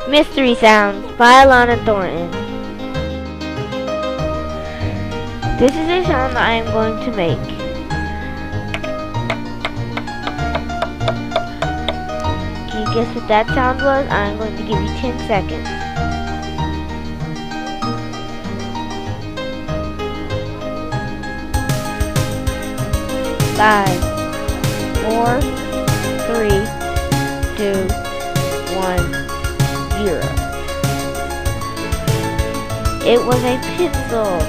Mystery Sounds by Alana Thornton. This is a sound that I am going to make. Can you guess what that sound was? I'm going to give you 10 seconds. Five, 4, 3, 2, 1, 0. It was a pencil.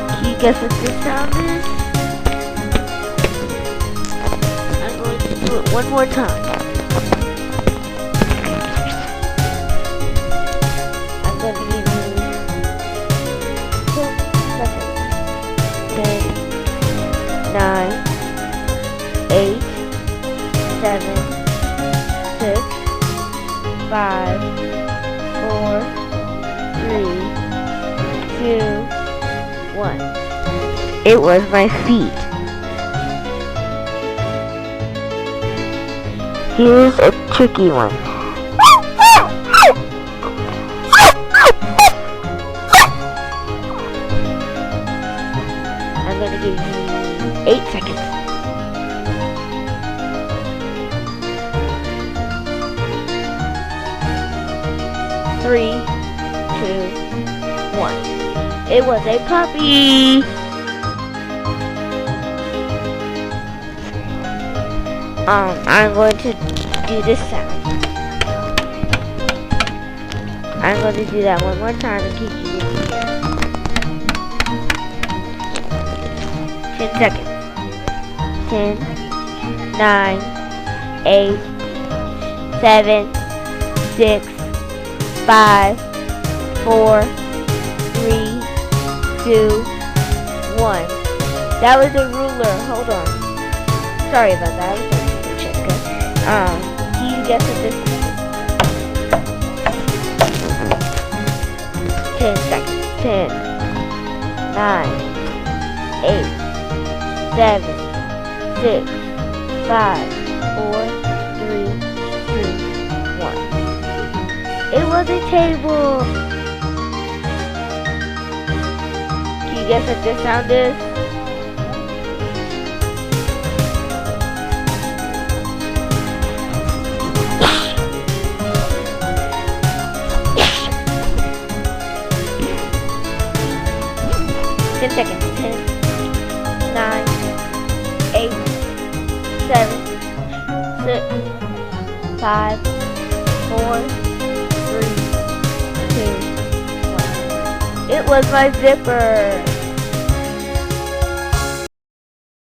Can you guess what this sound is? I'm going to do it one more time. I'm going to give you 10 seconds. 10, 9, 8, 7, 6, 5, 4, 3, 2, 1. It was my feet. Here's a tricky one. I'm going to give you 8 seconds. 3, 2, 1. It was a puppy. I'm going to do this sound. I'm going to do that one more time in case you didn't hear. 10 seconds. 10, 9, 8, 7, 6, 5, 4, 3, 2, 1. That was a ruler. Hold on. Sorry about that. I was trying to check it. Can you guess what this is? 10 seconds. 10, 9, 8, 7, 6, 5, 4, 3, 2, 1. It was a table. Can you guess what this sound is? Seconds. 10, 9, 8, 7, 6, 5, 4, 3, 2, 1. It was my zipper.